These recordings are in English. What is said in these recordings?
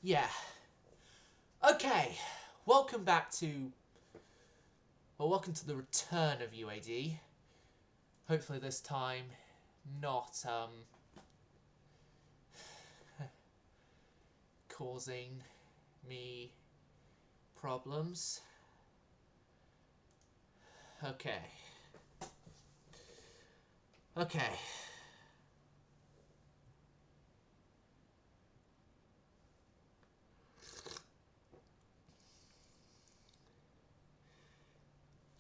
Yeah. Okay. Welcome back to... Well, welcome to the return of UAD. Hopefully this time not, causing me problems. Okay. Okay.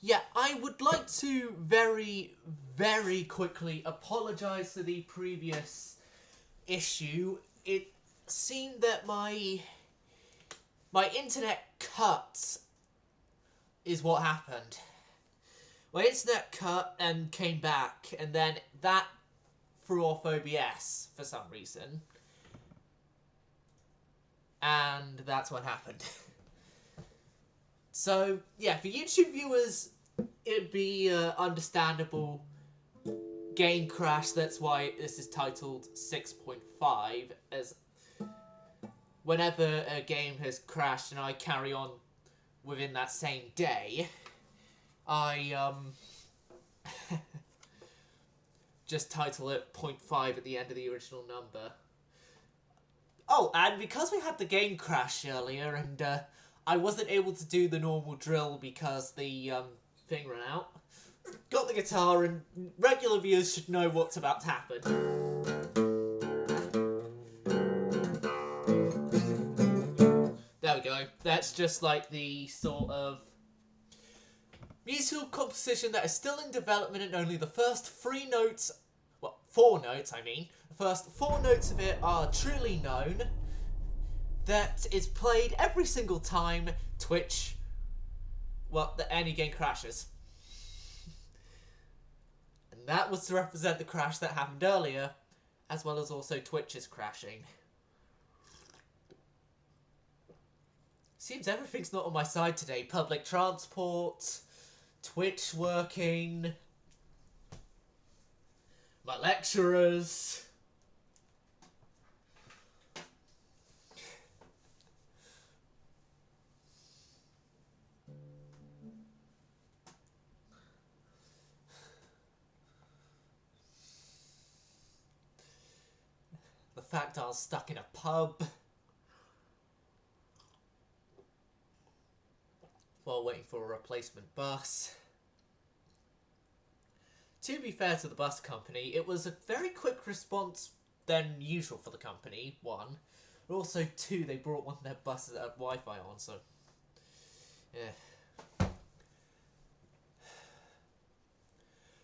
Yeah, I would like to very, very quickly apologise for the previous issue. It seemed that my internet cut is what happened. My internet cut and came back, and then that threw off OBS for some reason. And that's what happened. So, yeah, for YouTube viewers, it'd be understandable game crash. That's why this is titled 6.5, as whenever a game has crashed and I carry on within that same day, I just title it 0.5 at the end of the original number. Oh, and because we had the game crash earlier and I wasn't able to do the normal drill because the thing ran out, got the guitar, and regular viewers should know what's about to happen. There we go. That's just like the sort of musical composition that is still in development, and only the first 4 notes, I mean. The first 4 notes of it are truly known. That is played every single time Twitch, any game crashes. And that was to represent the crash that happened earlier, as well as also Twitch's crashing. Seems everything's not on my side today. Public transport, Twitch working, my lecturers. The fact I was stuck in a pub while waiting for a replacement bus. To be fair to the bus company, it was a very quick response than usual for the company, 1. But also 2, they brought one of their buses that had Wi-Fi on, so... yeah.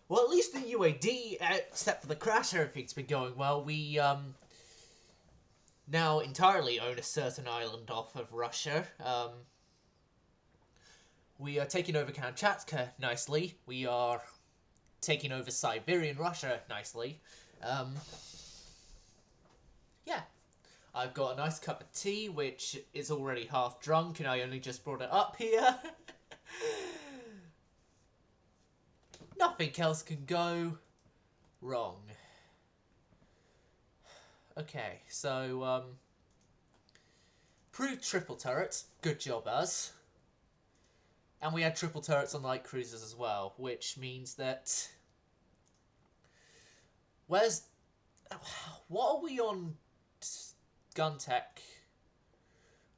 Well, at least the UAD, except for the crash, everything's been going well. We, now entirely own a certain island off of Russia. We are taking over Kamchatka nicely. We are taking over Siberian Russia nicely. Yeah. I've got a nice cup of tea, which is already half drunk, and I only just brought it up here. Nothing else can go wrong. Okay, so, proved triple turrets. Good job, us. And we had triple turrets on light cruisers as well, which means that... What are we on gun tech?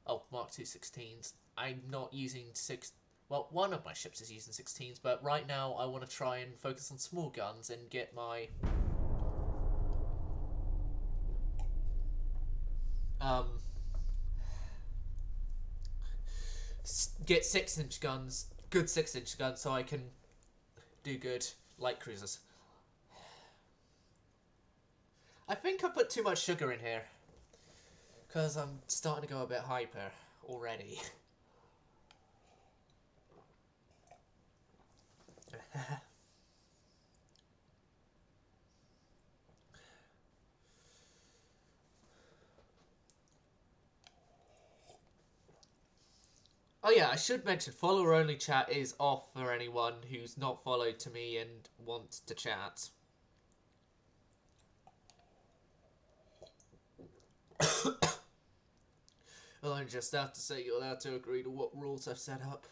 Oh, Mark II 16s. I'm not using well, one of my ships is using 16s, but right now I want to try and focus on small guns and get my... get 6-inch guns, good 6-inch guns, so I can do good light cruisers. I think I put too much sugar in here, because I'm starting to go a bit hyper already. Oh yeah, I should mention, follower-only chat is off for anyone who's not followed to me and wants to chat. I just have to say you're allowed to agree to what rules I've set up.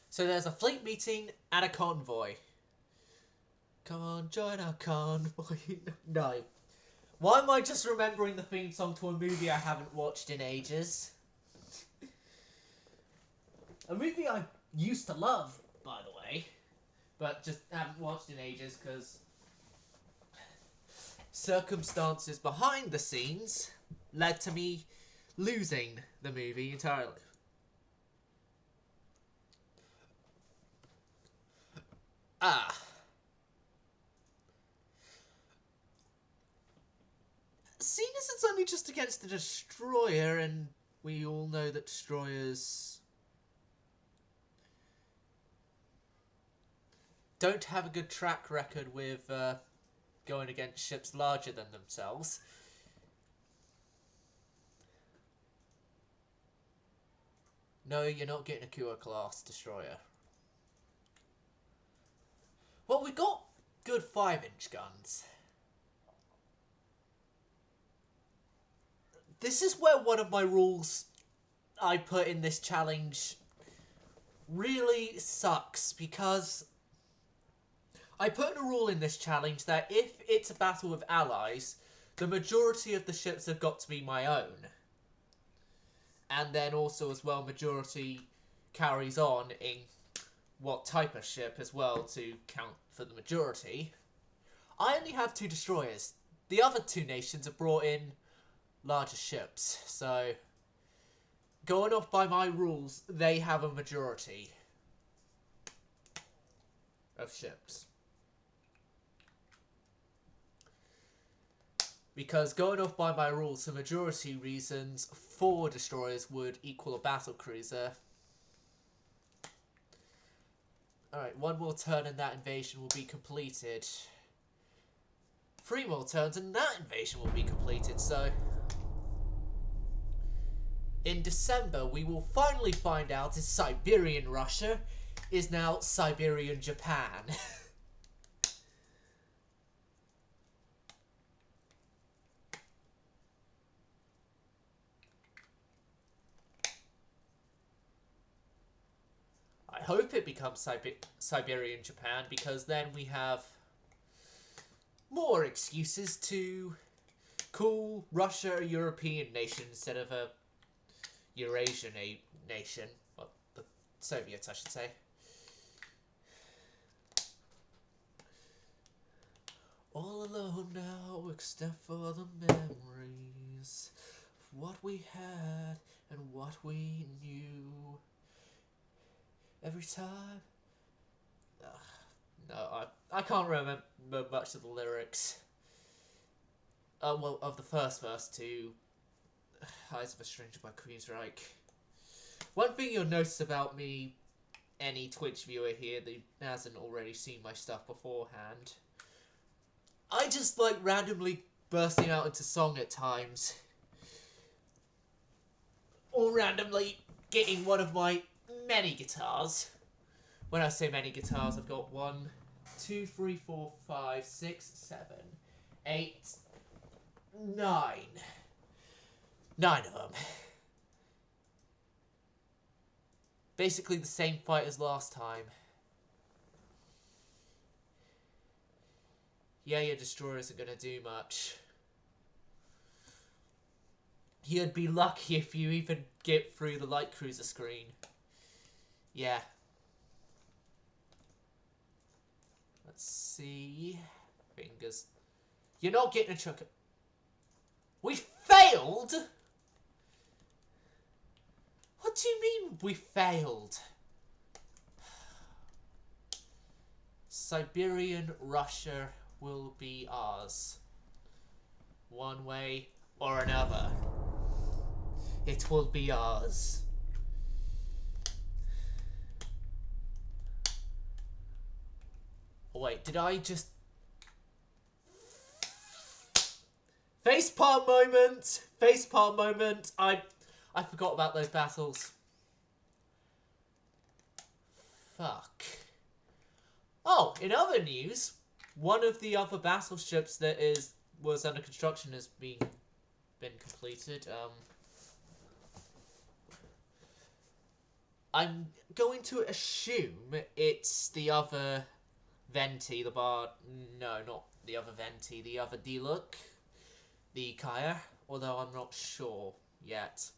So there's a fleet meeting and a convoy. Come on, join our convoy. No. Why am I just remembering the theme song to a movie I haven't watched in ages? A movie I used to love, by the way, but just haven't watched in ages because circumstances behind the scenes led to me losing the movie entirely. Seeing as it's only just against the destroyer, and we all know that destroyers don't have a good track record with going against ships larger than themselves. No, you're not getting a Kua class destroyer. Well, we got good 5-inch guns. This is where one of my rules I put in this challenge really sucks, because I put in a rule in this challenge that if it's a battle with allies, the majority of the ships have got to be my own. And then also as well, majority carries on in what type of ship as well to count for the majority. I only have 2 destroyers. The other 2 nations have brought in larger ships, so going off by my rules, they have a majority of ships. Because going off by my rules, for majority reasons, 4 destroyers would equal a battle cruiser. Alright, 1 more turn and that invasion will be completed. 3 more turns and that invasion will be completed, so in December, we will finally find out if Siberian Russia is now Siberian Japan. I hope it becomes Siberian Japan, because then we have more excuses to call Russia a European nation instead of a Eurasian nation. Well, the Soviets, I should say. All alone now, except for the memories of what we had and what we knew. Every time. No, I can't remember much of the lyrics. Well, of the first verse to Eyes of a Stranger by Queensryche. One thing you'll notice about me, any Twitch viewer here that hasn't already seen my stuff beforehand, I just like randomly bursting out into song at times. Or randomly getting one of my many guitars. When I say many guitars, I've got 1, 2, 3, 4, 5, 6, 7, 8, 9. 9 of them. Basically the same fight as last time. Yeah, your destroyer isn't going to do much. You'd be lucky if you even get through the light cruiser screen. Yeah. Let's see. Fingers. You're not getting a chuck. We failed? What do you mean we failed? Siberian Russia will be ours. One way or another. It will be ours. Oh, wait, did I just... Facepalm moment! Facepalm moment! I forgot about those battles. fuck. Oh, in other news, one of the other battleships that was under construction has been completed. I'm going to assume it's the other Venti, no, not the other Venti, the other D-Look, the Kaya, although I'm not sure yet.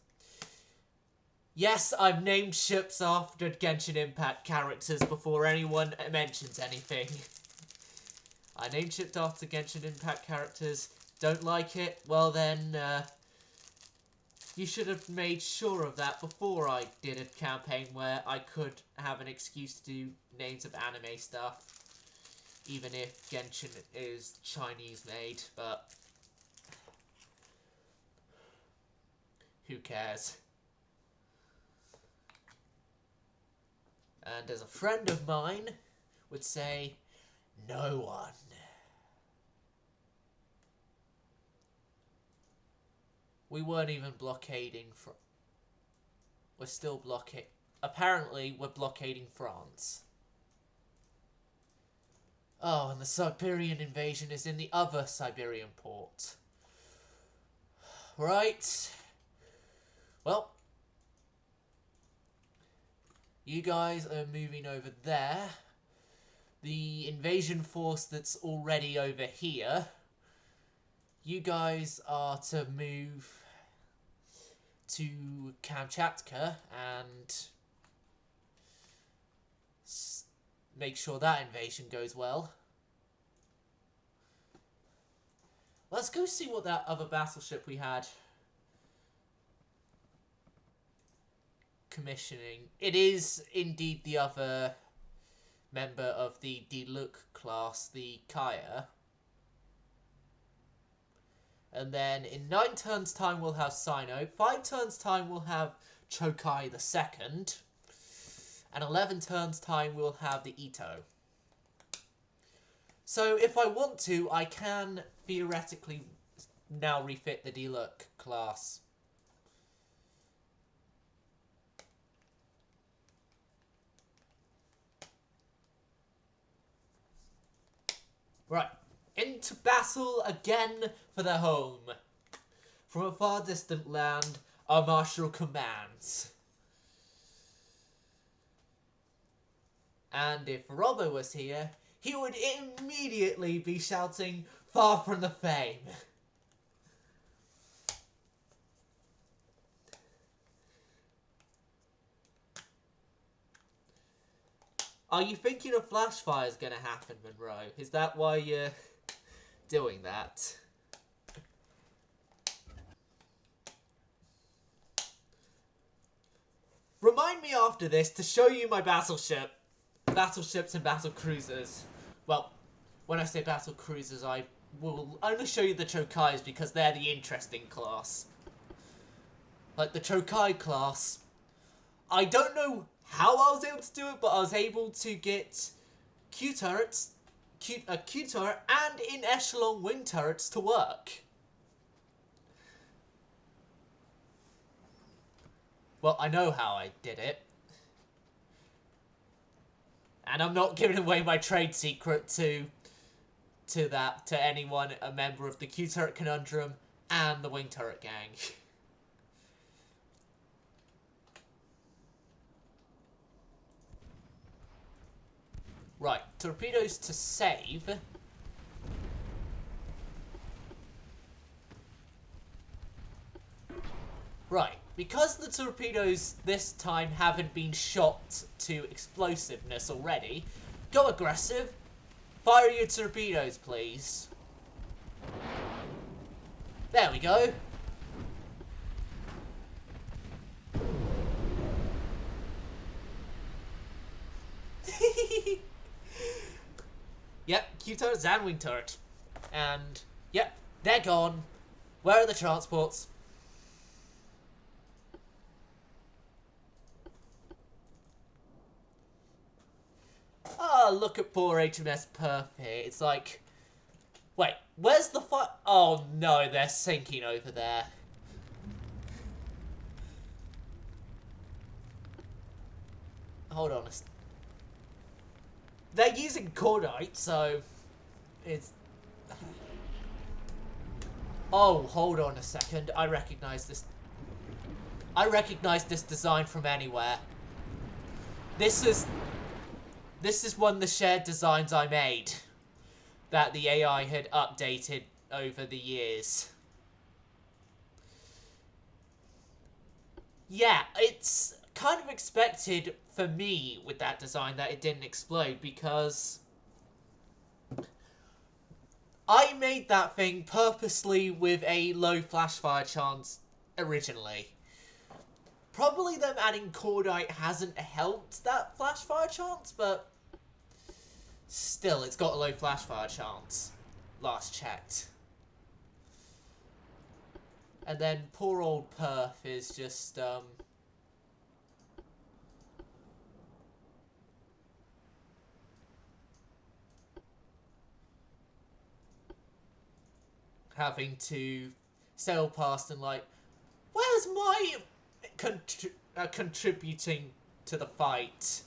Yes, I've named ships after Genshin Impact characters before anyone mentions anything. I named ships after Genshin Impact characters. Don't like it? Well then, you should have made sure of that before I did a campaign where I could have an excuse to do names of anime stuff. Even if Genshin is Chinese made, but who cares? And as a friend of mine would say, no one. We weren't even blockading we're still blockading. Apparently, we're blockading France. Oh, and the Siberian invasion is in the other Siberian port. Right. Well, you guys are moving over there. The invasion force that's already over here, you guys are to move to Kamchatka and make sure that invasion goes well. Let's go see what that other battleship we had commissioning. It is indeed the other member of the D-Look class, the Kaya. And then in 9 turns time we'll have Sino. 5 turns time we'll have Chokai the Second. And 11 turns time we'll have the Ito. So if I want to, I can theoretically now refit the D-Look class. Right, into battle again for the home. From a far distant land, our marshal commands. And if Robbo was here, he would immediately be shouting, "Far from the fame." Are you thinking a flash fire is going to happen, Monroe? Is that why you're doing that? Remind me after this to show you my battleships and battle cruisers. Well, when I say battle cruisers, I will only show you the Chokais because they're the interesting class. Like the Chokai class, I don't know how I was able to do it, but I was able to get Q turrets, a Q turret, and in echelon wing turrets to work. Well, I know how I did it. And I'm not giving away my trade secret to anyone, a member of the Q turret conundrum and the wing turret gang. Right, torpedoes to save. Right, because the torpedoes this time haven't been shot to explosiveness already, go aggressive. Fire your torpedoes, please. There we go. Yep, Q turrets and wing turret. And, yep, they're gone. Where are the transports? Oh, look at poor HMS Perth here. It's like, wait, where's the fight? Oh no, they're sinking over there. Hold on. they're using cordite, so it's... Oh, hold on a second. I recognize this. I recognize this design from anywhere. This is one of the shared designs I made that the AI had updated over the years. Yeah, it's kind of expected for me with that design that it didn't explode, because I made that thing purposely with a low flash fire chance originally. Probably them adding cordite hasn't helped that flash fire chance, but still, it's got a low flash fire chance. Last checked. And then poor old Perth is just, having to sail past and like, where's my contributing to the fight?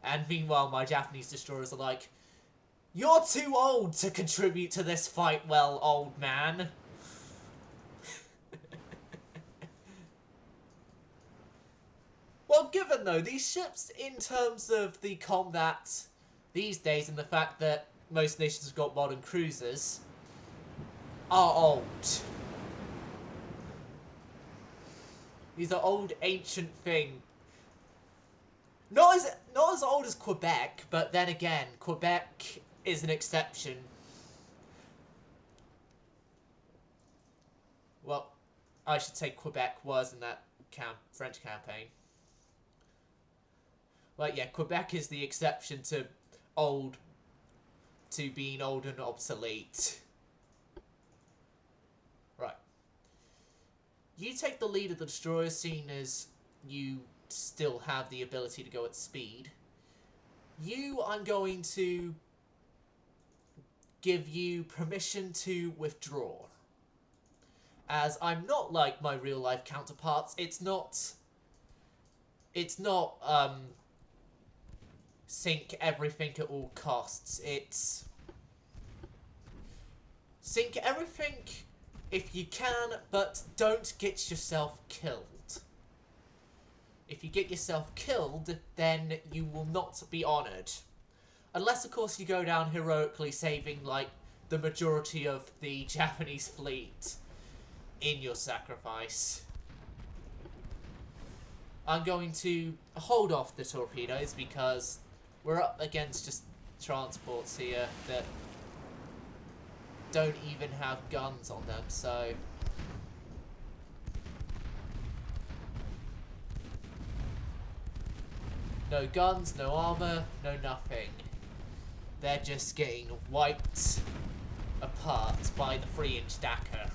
And meanwhile, my Japanese destroyers are like, you're too old to contribute to this fight, well, old man. Well, given though, these ships, in terms of the combat these days and the fact that most nations have got modern cruisers, are old. These are old, ancient thing. Not as old as Quebec, but then again, Quebec is an exception. Well, I should say Quebec was in that French campaign. Well, yeah, Quebec is the exception to being old and obsolete. Right. You take the lead of the destroyer, seeing as you still have the ability to go at speed. I'm going to give you permission to withdraw. As I'm not like my real life counterparts, it's not sink everything at all costs. It's sink everything if you can, but don't get yourself killed. If you get yourself killed, then you will not be honoured. Unless, of course, you go down heroically saving, like, the majority of the Japanese fleet in your sacrifice. I'm going to hold off the torpedoes because we're up against just transports here that don't even have guns on them, so... No guns, no armour, no nothing. They're just getting wiped apart by the 3-inch Dacker.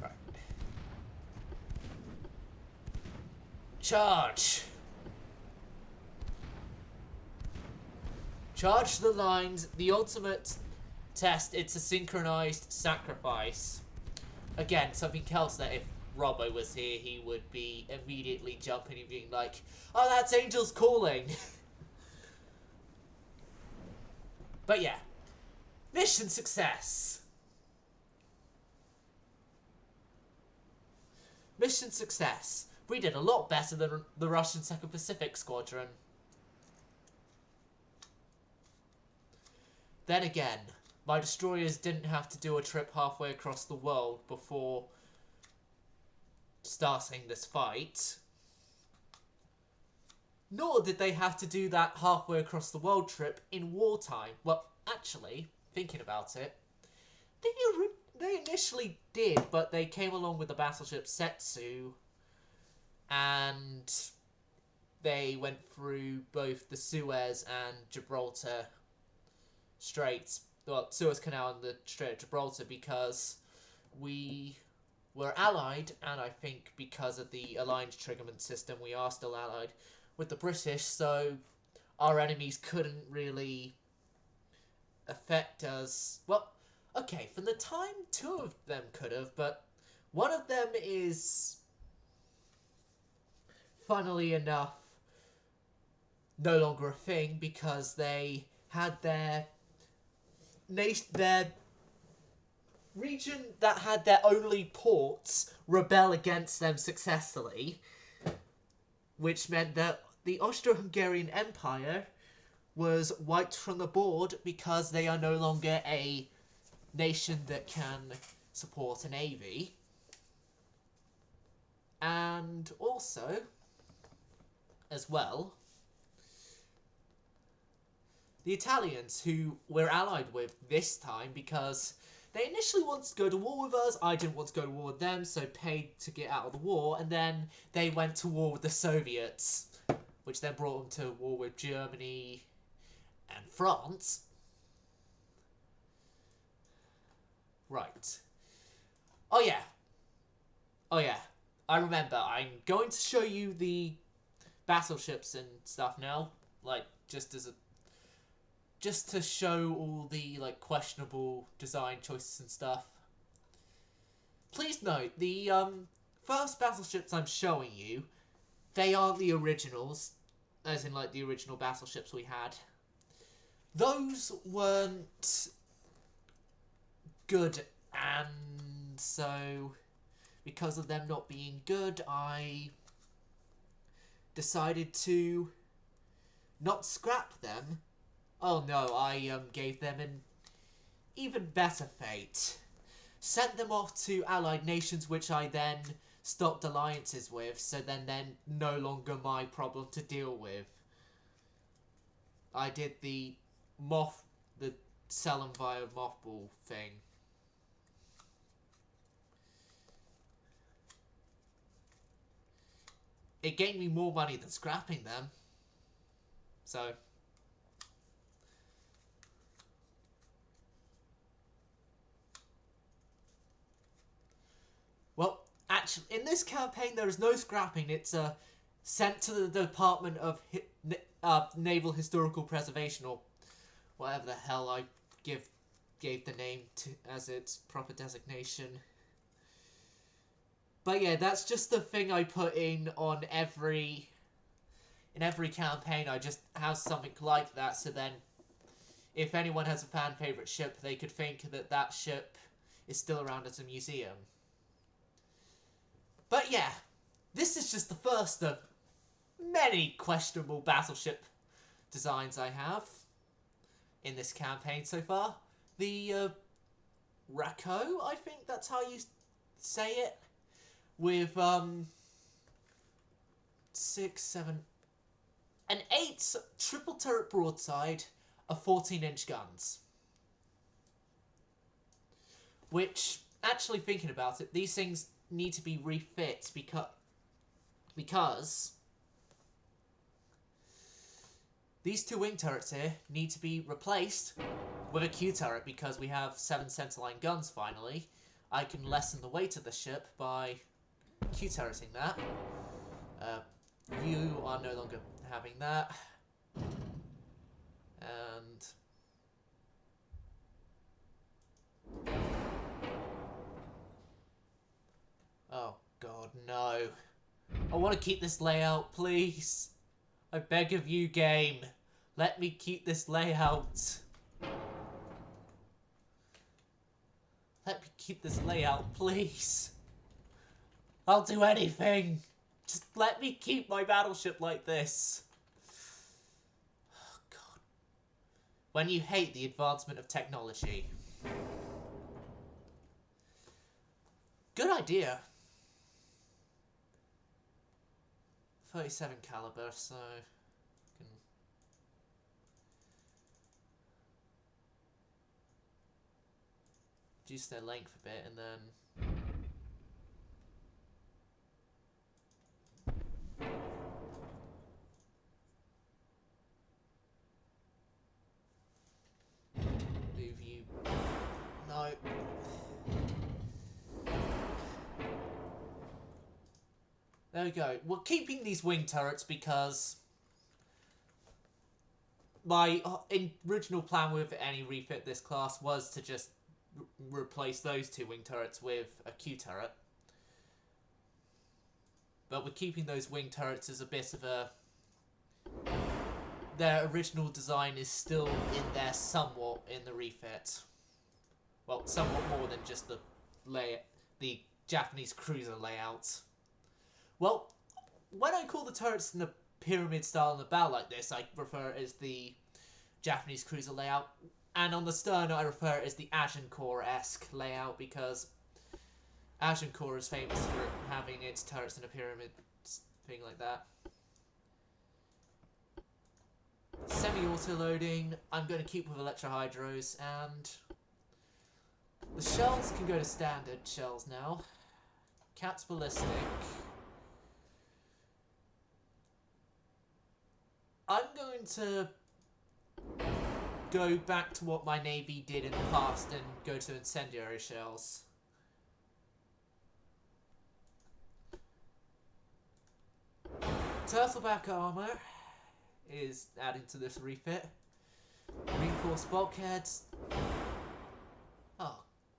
Right. Charge! Charge the lines. The ultimate test, it's a synchronized sacrifice. Again, something else that if Robbo was here, he would be immediately jumping and being like, oh, that's Angel's calling. But yeah, mission success. Mission success. We did a lot better than the Russian 2nd Pacific Squadron. Then again, my destroyers didn't have to do a trip halfway across the world before starting this fight. Nor did they have to do that halfway across the world trip in wartime. Well, actually, thinking about it, they initially did, but they came along with the battleship Setsu, and they went through both the Suez and Gibraltar Straits, well, Suez Canal and the Strait of Gibraltar, because we were allied, and I think because of the alliance triggerment system, we are still allied with the British, so our enemies couldn't really affect us. Well, okay, from the time 2 of them could have, but one of them is funnily enough, no longer a thing because they had their region that had their only ports rebel against them successfully, which meant that the Austro-Hungarian Empire was wiped from the board because they are no longer a nation that can support a navy. And also, as well, the Italians, who we're allied with this time because they initially wanted to go to war with us. I didn't want to go to war with them, so paid to get out of the war. And then they went to war with the Soviets, which then brought them to war with Germany and France. Right. Oh yeah. I remember. I'm going to show you the battleships and stuff now. Like, just to show all the, like, questionable design choices and stuff. Please note, the, first battleships I'm showing you, they aren't the originals, as in, like, the original battleships we had. Those weren't good, and so, because of them not being good, I decided to not scrap them. Oh no, I gave them an even better fate. Sent them off to allied nations, which I then stopped alliances with, so then they're no longer my problem to deal with. I did the sell them via mothball thing. It gained me more money than scrapping them. So, well, actually, in this campaign there is no scrapping. It's sent to the Department of Naval Historical Preservation, or whatever the hell I gave the name to as its proper designation. But yeah, that's just the thing I put in every campaign. I just have something like that, so then if anyone has a fan favourite ship, they could think that that ship is still around as a museum. But yeah, this is just the first of many questionable battleship designs I have in this campaign so far. The Rako, I think that's how you say it, with 6, 7, an 8 triple turret broadside of 14-inch guns. Which, actually thinking about it, these things need to be refit because these 2 wing turrets here need to be replaced with a Q turret because we have 7 centerline guns finally. I can lessen the weight of the ship by Q turreting that. You are no longer having that. And oh god, no. I want to keep this layout, please. I beg of you, game. Let me keep this layout. Let me keep this layout, please. I'll do anything. Just let me keep my battleship like this. Oh, God. When you hate the advancement of technology. Good idea. 37 caliber, so can reduce their length a bit and then move you. No. There we go. We're keeping these wing turrets because my original plan with any refit this class was to just replace those 2 wing turrets with a Q turret. but we're keeping those wing turrets as a bit of a... Their original design is still in there somewhat in the refit. Well, somewhat more than just the Japanese cruiser layout. Well, when I call the turrets in the pyramid style on the bow like this, I refer it as the Japanese cruiser layout. And on the stern, I refer it as the Agincourt-esque layout, because Agincourt is famous for having its turrets in a pyramid thing like that. Semi-auto loading, I'm going to keep with electrohydros, and the shells can go to standard shells now. Cat's ballistic. I'm going to go back to what my navy did in the past and go to incendiary shells. Turtleback armor is adding to this refit. Reinforced bulkheads. Oh,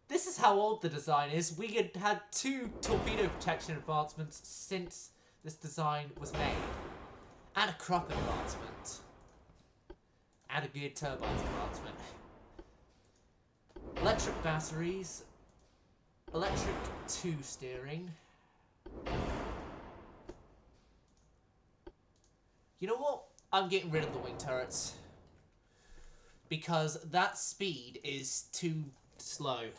this is how old the design is. We had 2 torpedo protection advancements since this design was made. And a crop advancement. And a geared turbines advancement. Electric batteries. Electric 2 steering. You know what? I'm getting rid of the wing turrets. Because that speed is too slow.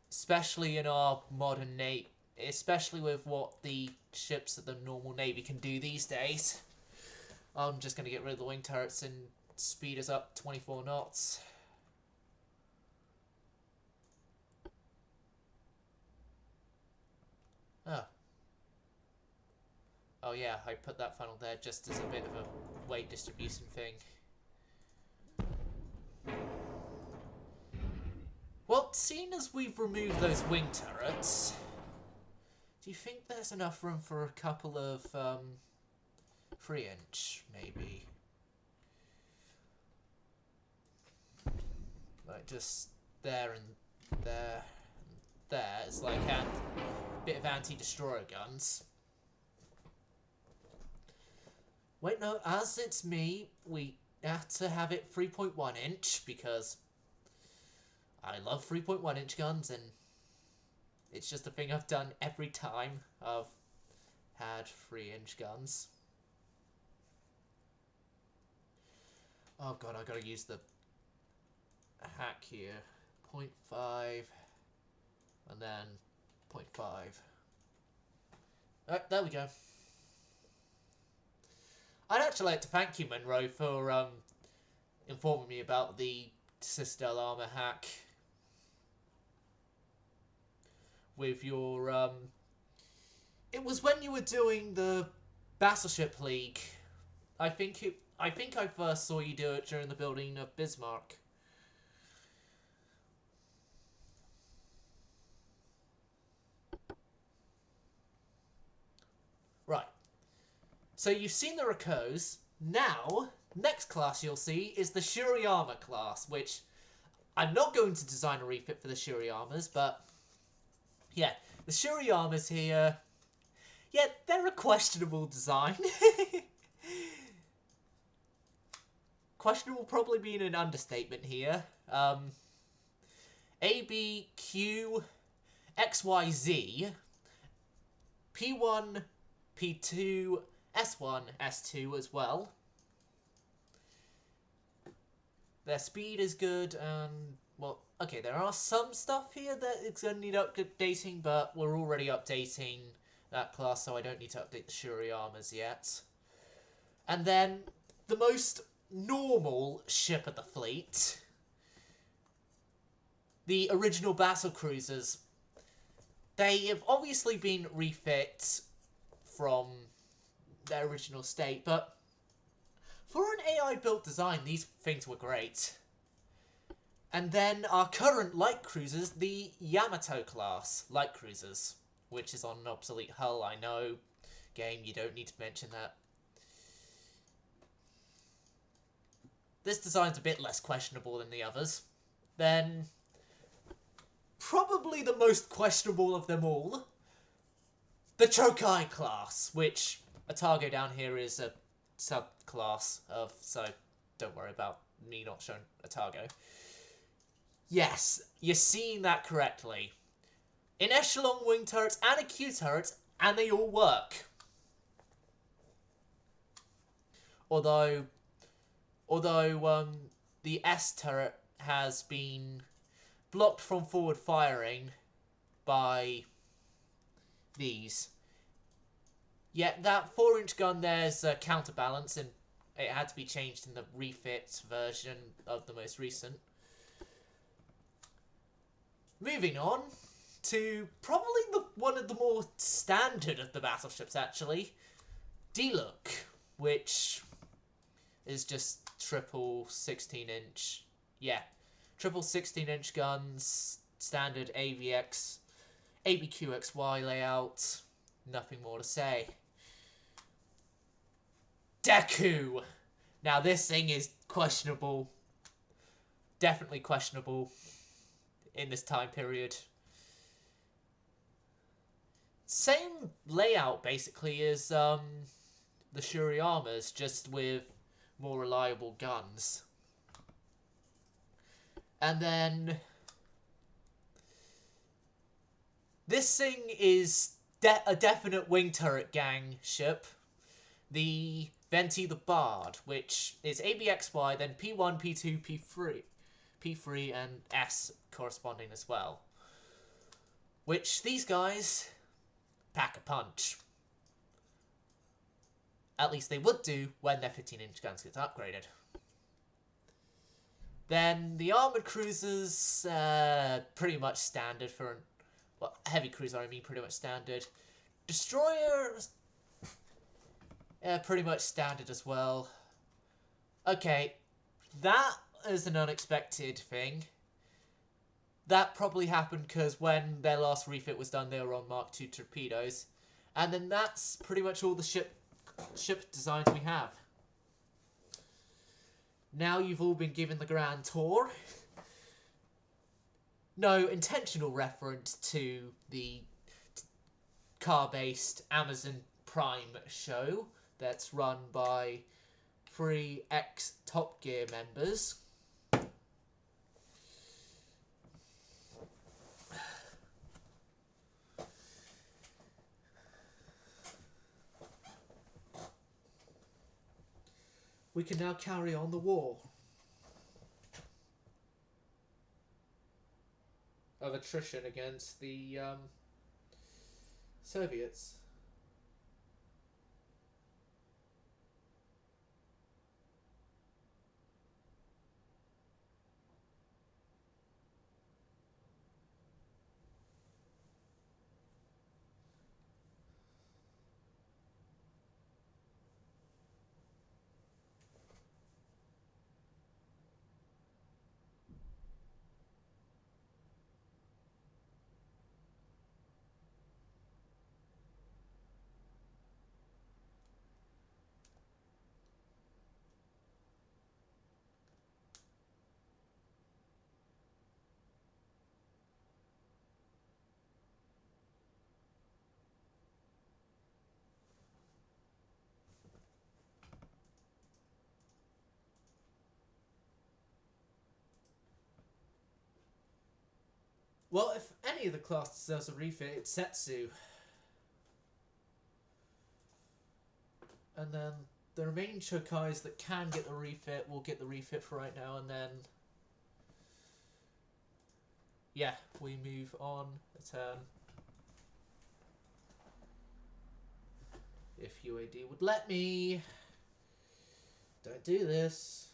Especially in our modern Navy. Especially with what the ships of the normal Navy can do these days. I'm just going to get rid of the wing turrets and speed us up 24 knots. Oh. Oh yeah, I put that funnel there just as a bit of a weight distribution thing. Well, seeing as we've removed those wing turrets, do you think there's enough room for a couple of 3-inch, maybe? Like just there and there and there. It's like a bit of anti-destroyer guns. Wait, no, as it's me, we have to have it 3.1 inch because I love 3.1 inch guns and it's just a thing I've done every time I've had 3-inch guns. Oh god, I've got to use the hack here. 0.5 and then 0.5. Alright, there we go. I'd actually like to thank you, Monroe, for informing me about the Citadel armor hack. With your it was when you were doing the Battleship League. I think I first saw you do it during the building of Bismarck. Right. So you've seen the Rakos. Now, next class you'll see is the Shuriyama class, which I'm not going to design a refit for the Shuriyamas, but yeah, the Shuriyamas here, yeah, they're a questionable design. Questionable probably being an understatement here. A, B, Q, X, Y, Z, P1, P2, S1, S2 as well. Their speed is good, and, well, okay, there are some stuff here that it's going to need updating, but we're already updating that class, so I don't need to update the Shuriyamas yet. And then, the most normal ship of the fleet, the original battle cruisers. They have obviously been refit from their original state, but for an AI-built design, these things were great. And then our current light cruisers, the Yamato class light cruisers, which is on an obsolete hull, I know. Game, you don't need to mention that. This design's a bit less questionable than the others. Then, probably the most questionable of them all, the Chokai class, which Otago down here is a subclass of, so don't worry about me not showing Otago. Yes, you're seeing that correctly. In echelon wing turrets and a Q turret, and they all work. Although the S turret has been blocked from forward firing by these. Yet that 4-inch gun there's a counterbalance, and it had to be changed in the refit version of the most recent. Moving on to probably one of the more standard of the battleships, actually. D-Look, which is just triple 16-inch. Yeah, triple 16-inch guns, standard ABQXY layout. Nothing more to say. Deku! Now this thing is questionable. Definitely questionable in this time period. Same layout basically as the Shuriyamas, just with more reliable guns. And then this thing is a definite wing turret gang ship. The Venti the Bard, which is ABXY, then P1, P2, P3, and S corresponding as well. Which these guys pack a punch. At least they would do when their 15-inch guns get upgraded. Then the armoured cruisers, pretty much standard for well, heavy cruiser, I mean, pretty much standard. Destroyers, pretty much standard as well. Okay, that is an unexpected thing. That probably happened because when their last refit was done, they were on Mark II torpedoes. And then that's pretty much all the ship designs we have. Now you've all been given the grand tour. No intentional reference to the car-based Amazon Prime show that's run by 3 ex-Top Gear members. We can now carry on the war of attrition against the Soviets. Well, if any of the class deserves a refit, it's Setsu. And then the remaining Chokais that can get the refit will get the refit for right now, and then yeah, we move on a turn. If UAD would let me. Don't do this.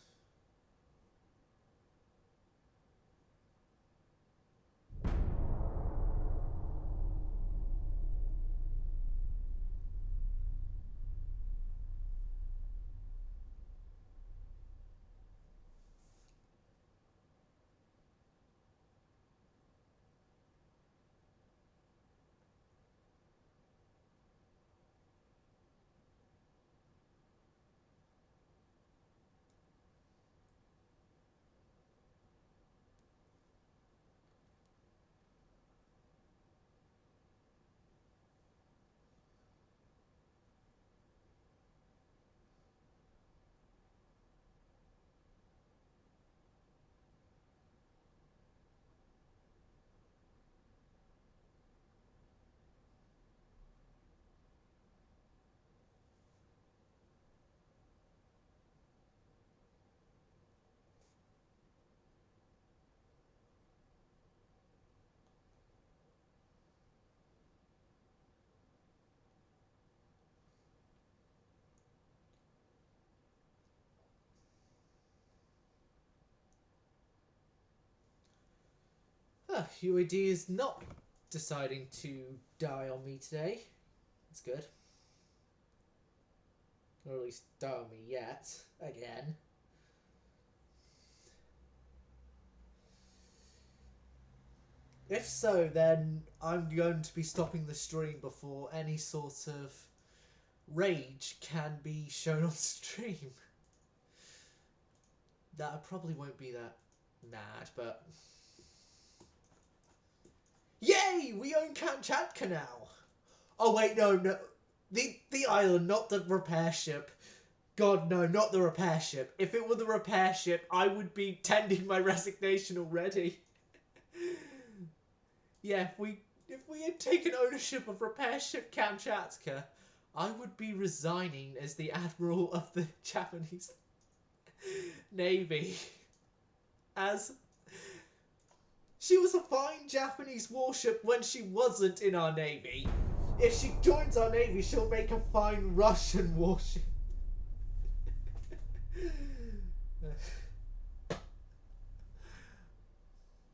UAD is not deciding to die on me today. That's good. Or at least die on me yet. Again. If so, then I'm going to be stopping the stream before any sort of rage can be shown on stream. That I probably won't be that mad, but... Yay! We own Kamchatka now! Oh wait, no. The island, not the repair ship. God, no, not the repair ship. If it were the repair ship, I would be tending my resignation already. Yeah, if we had taken ownership of repair ship Kamchatka, I would be resigning as the admiral of the Japanese Navy. As she was a fine Japanese warship when she wasn't in our Navy. If she joins our Navy, she'll make a fine Russian warship.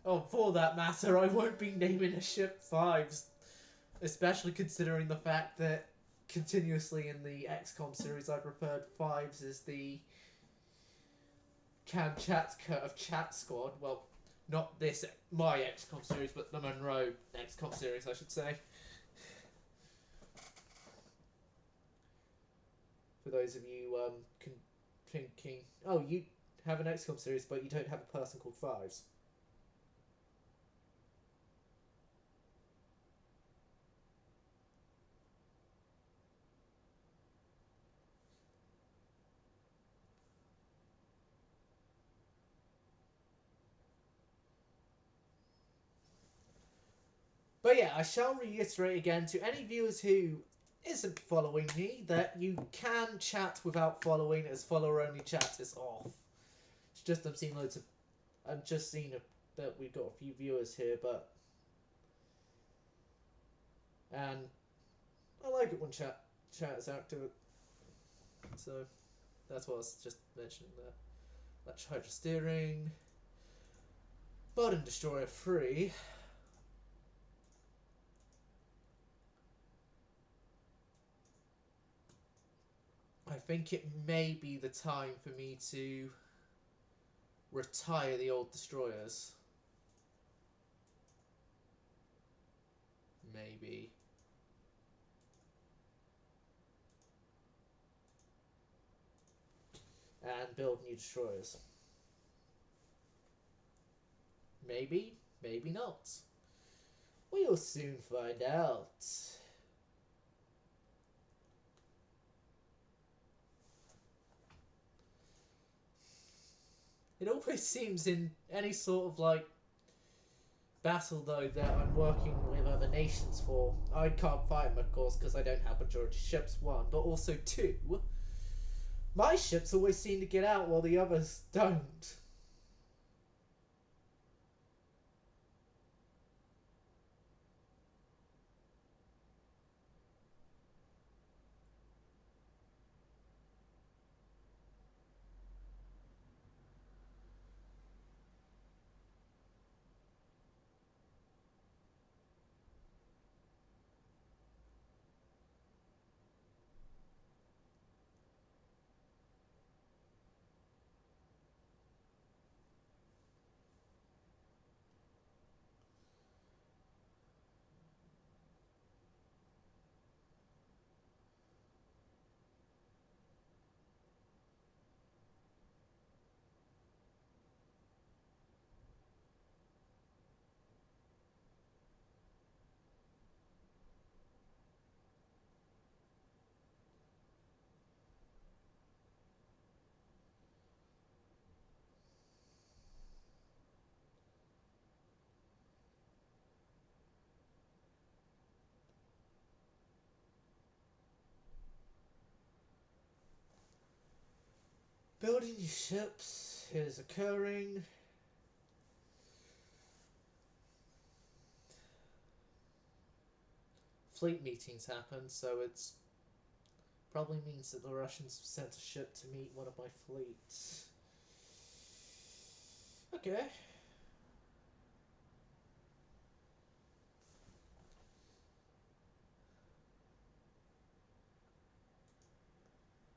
Oh, for that matter, I won't be naming a ship Fives. Especially considering the fact that continuously in the XCOM series I've referred Fives as the Kamchatka of Chat Squad. Well, not this, my XCOM series, but the Monroe XCOM series, I should say. For those of you thinking, oh, you have an XCOM series, but you don't have a person called Fives. But yeah, I shall reiterate again to any viewers who isn't following me that you can chat without following, as follower-only chat is off. It's just I'm seeing loads of... I've just seen that we've got a few viewers here, but... And I like it when chat is active. So that's what I was just mentioning there. Let's hydro steering. Bottom destroyer free. I think it may be the time for me to retire the old destroyers. Maybe. And build new destroyers. Maybe, maybe not. We'll soon find out. It always seems in any sort of like battle though that I'm working with other nations for, I can't fight them of course because I don't have majority ships, one, but also two, my ships always seem to get out while the others don't. Building new ships is occurring. Fleet meetings happen, so it's probably means that the Russians sent a ship to meet one of my fleets. Okay.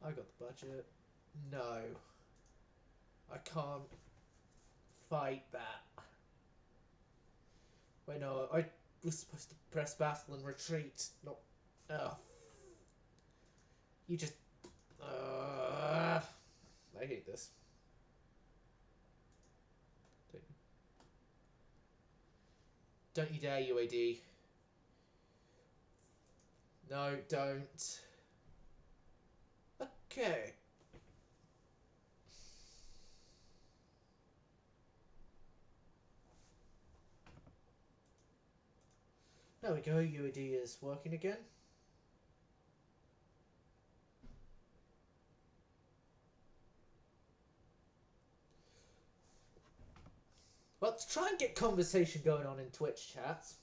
I got the budget. No. I can't fight that. Wait, no, I was supposed to press battle and retreat. No. You just... I hate this. Don't you dare, UAD. No, don't. Okay. There we go, UAD is working again. Let's try and get conversation going on in Twitch chats.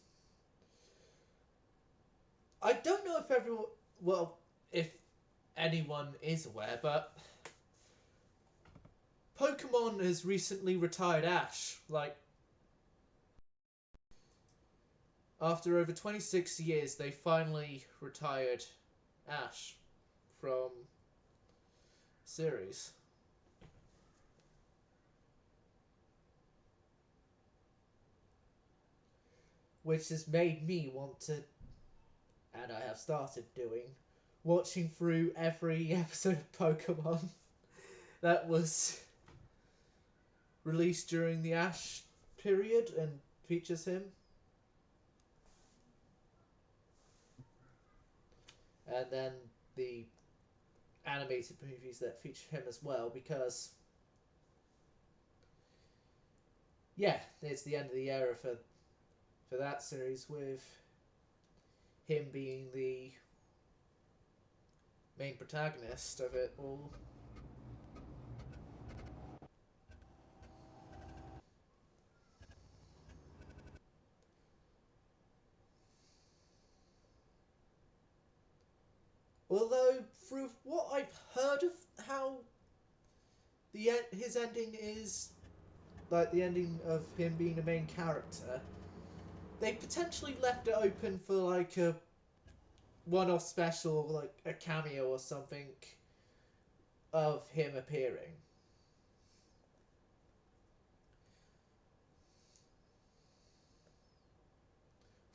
I don't know if everyone... Well, if anyone is aware, but... Pokemon has recently retired Ash. Like... After over 26 years, they finally retired Ash from series. Which has made me want to, and I have started doing, watching through every episode of Pokemon that was released during the Ash period and features him. And then the animated movies that feature him as well, because yeah, it's the end of the era for that series, with him being the main protagonist of it all. Although, through what I've heard of how his ending is, like the ending of him being the main character, they potentially left it open for like a one-off special, like a cameo or something of him appearing.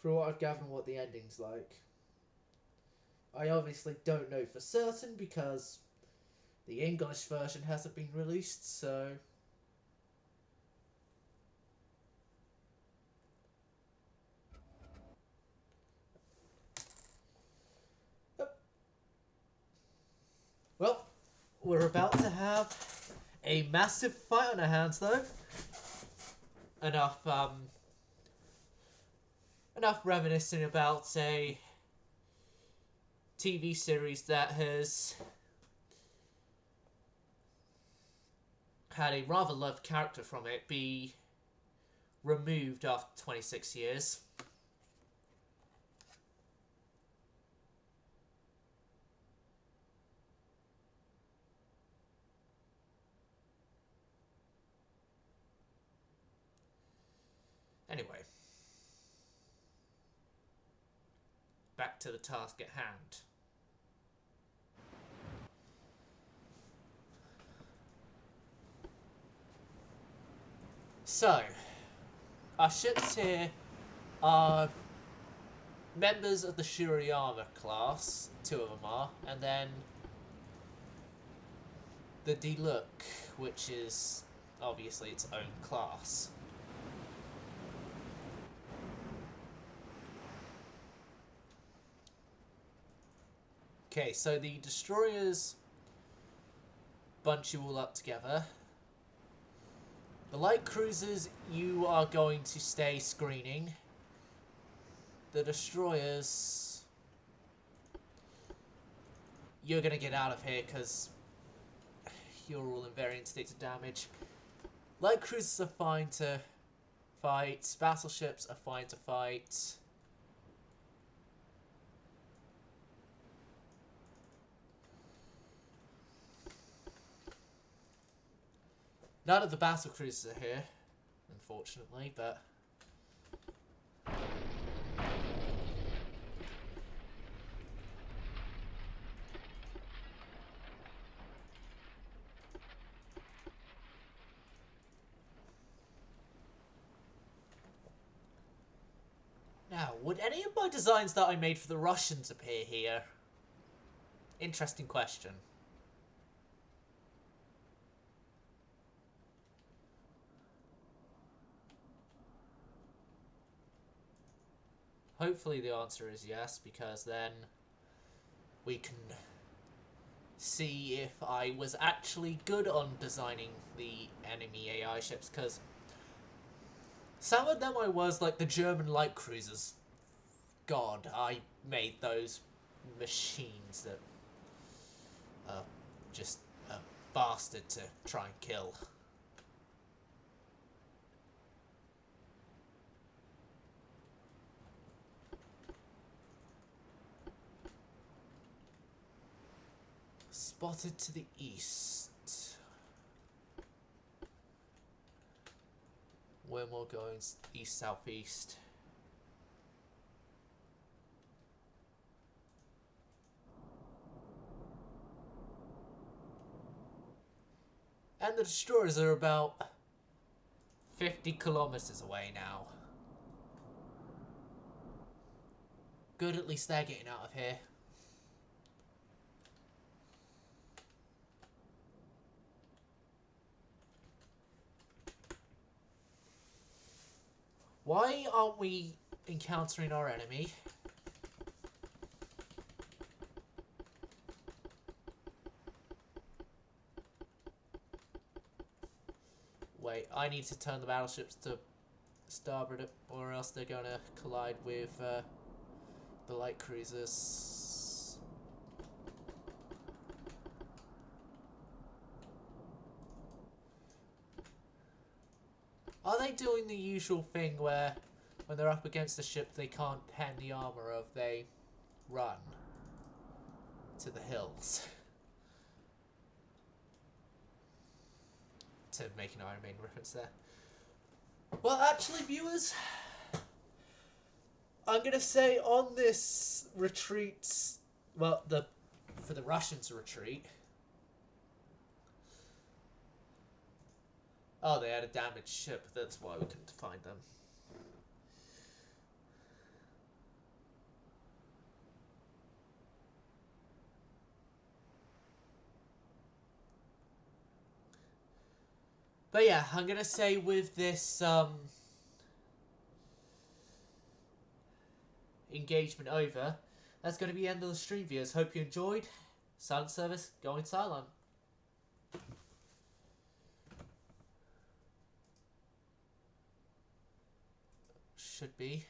For what I've gathered, what the ending's like. I obviously don't know for certain because the English version hasn't been released, so... Well, we're about to have a massive fight on our hands, though. Enough reminiscing about a TV series that has had a rather loved character from it be removed after 26 years. Anyway, back to the task at hand. So, our ships here are members of the Shuriyama class, 2 of them are, and then the Diluc, which is obviously its own class. Okay, so the destroyers bunch you all up together. The light cruisers, you are going to stay screening. The destroyers, you're going to get out of here because you're all in varying states of damage. Light cruisers are fine to fight. Battleships are fine to fight. None of the battle cruisers are here, unfortunately, but... Now, would any of my designs that I made for the Russians appear here? Interesting question. Hopefully the answer is yes, because then we can see if I was actually good on designing the enemy AI ships, because some of them I was, like the German light cruisers. God, I made those machines that are just a bastard to try and kill. Spotted to the east. We're more going east-southeast. And the destroyers are about 50 kilometers away now. Good, at least they're getting out of here. Why aren't we encountering our enemy? Wait, I need to turn the battleships to starboard, or else they're going to collide with the light cruisers. Are they doing the usual thing where when they're up against a ship they can't pen the armor of, they run to the hills? To make an Iron Maiden reference there. Well, actually, viewers, I'm gonna say on this retreat, well, for the Russians' retreat. Oh, they had a damaged ship. That's why we couldn't find them. But yeah, I'm gonna say with this engagement over, that's gonna be the end of the stream, viewers. Hope you enjoyed. Silent service going silent. Should be.